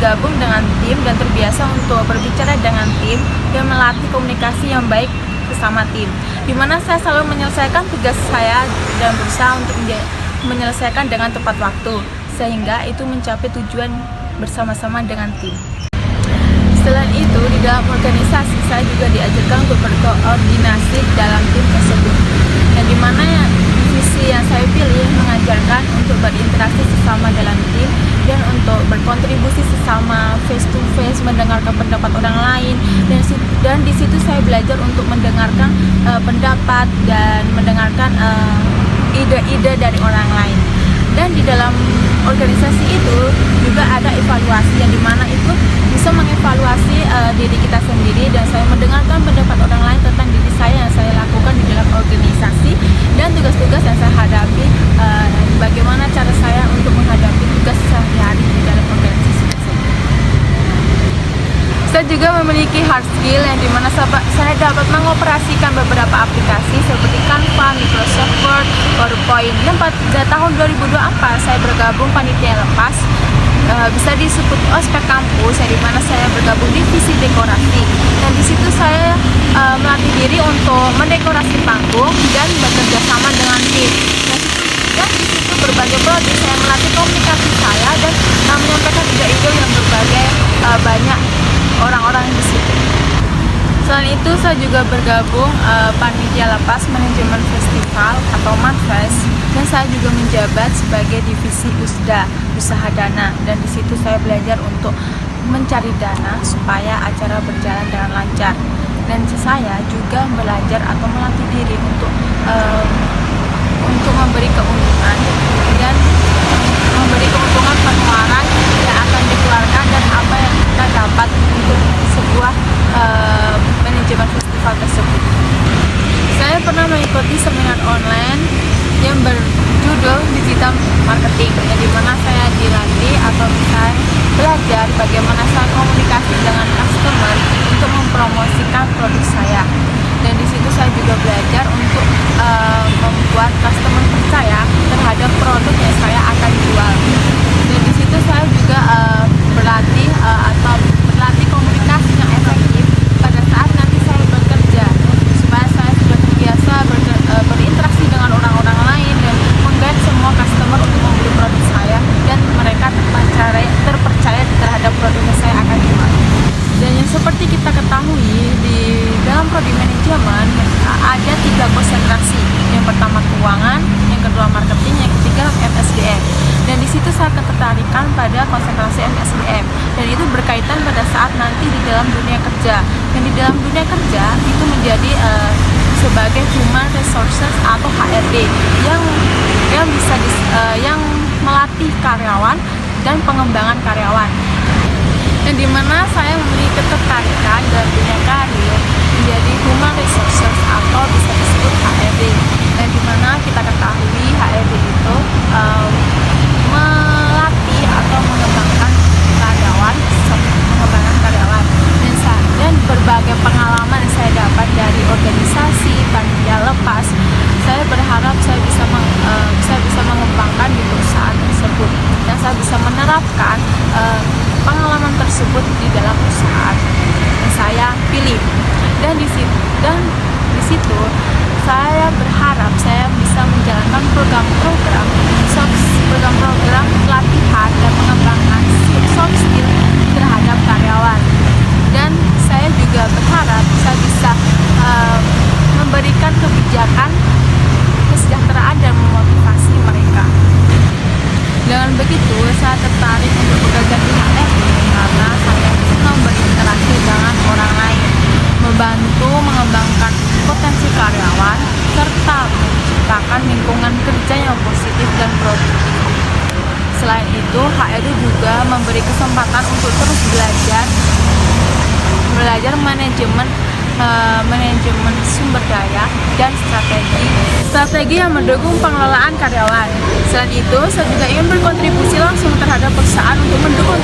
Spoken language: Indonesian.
bergabung dengan tim dan terbiasa untuk berbicara dengan tim dan melatih komunikasi yang baik bersama tim, di mana saya selalu menyelesaikan tugas saya dan berusaha untuk menyelesaikan dengan tepat waktu, sehingga itu mencapai tujuan bersama-sama dengan tim. Selain itu, di dalam organisasi saya juga diajarkan untuk berkoordinasi dalam tim tersebut, dan di mana visi yang saya pilih mengajarkan untuk berinteraksi sesama dalam tim dan untuk berkontribusi sesama face to face, mendengarkan pendapat orang lain, dan di situ saya belajar untuk mendengarkan pendapat dan mendengarkan ide-ide dari orang lain. Dan di dalam organisasi itu juga ada evaluasi, yang dimana itu bisa mengevaluasi diri kita sendiri, dan saya mendengarkan pendapat orang lain tentang diri saya yang saya lakukan di dalam organisasi dan tugas-tugas yang saya hadapi, bagaimana cara saya untuk menghadapi tugas sehari-hari di dalam organisasi tersebut. Saya juga memiliki hard skill, yang dimana saya dapat mengoperasikan beberapa aplikasi seperti Canva, Microsoft Word, PowerPoint. Dan pada tahun 2024 saya bergabung panitia lepas, bisa disebut ospek kampus, yang dimana saya bergabung divisi dekorasi, dan di situ saya melatih diri untuk mendekorasi panggung dan bekerja sama dengan tim. Dan di situ berbagai prodi saya melatih komunikasi saya dan menyampaikan ide-ide yang berbagai banyak orang-orang di situ. Selain itu, saya juga bergabung panitia lepas manajemen festival atau Manfest, dan saya juga menjabat sebagai divisi USDA, usaha dana, dan di situ saya belajar untuk mencari dana supaya acara berjalan dengan lancar. Dan saya juga belajar atau melatih diri untuk memberi keuntungan dan memberi keuntungan pengeluaran yang akan dikeluarkan dan apa yang kita dapat untuk sebuah manajemen festival tersebut. Saya pernah mengikuti seminar online yang berjudul Digital Marketing, yang dimana saya dilatih atau saya belajar bagaimana saya komunikasi dengan customer untuk mempromosikan produk saya. Dan di situ saya juga belajar untuk membuat customer percaya terhadap produk yang saya akan jual. Dan di situ saya juga berlatih komunikasi yang efektif pada saat nanti saya bekerja, supaya saya sudah terbiasa berinteraksi dengan orang-orang lain dan menggait semua customer untuk membeli produk saya, dan mereka terpercaya terhadap produk yang saya akan jual. Dan yang seperti kita ketahui, di dalam prodi manajemen ada 3 konsentrasi. Yang pertama keuangan, yang kedua marketing, yang ketiga MSDM. Dan di situ saya ketertarikan pada konsentrasi MSDM, dan itu berkaitan pada saat nanti di dalam dunia kerja. Dan di dalam dunia kerja itu menjadi sebagai human resources atau HRD yang melatih karyawan dan pengembangan karyawan. Dan dimana saya memiliki ketertarikan dalam dunia karir menjadi human resources atau bisa disebut HRD. Dan dimana kita ketahui HRD itu melatih atau mengembangkan karyawan, dan berbagai pengalaman yang saya dapat dari organisasi panitia lepas, saya berharap saya bisa mengembangkan di perusahaan tersebut, dan saya bisa menerapkan pengalaman tersebut di dalam perusahaan yang saya pilih. Dan di situ saya berharap saya bisa menjalankan program-program pelatihan dan mengembangkan soft skill terhadap karyawan. Dan saya juga berharap saya bisa memberikan kebijakan kesejahteraan dan memotivasi mereka. Dengan begitu, saya tertarik untuk bekerja di HRD karena saya bisa berinteraksi dengan orang lain, membantu mengembangkan potensi karyawan, serta menciptakan lingkungan kerja yang positif dan produktif. Selain itu, HRD juga memberi kesempatan untuk terus belajar manajemen sumber daya dan strategi yang mendukung pengelolaan karyawan. Selain itu, saya juga ingin berkontribusi langsung terhadap perusahaan untuk mendukung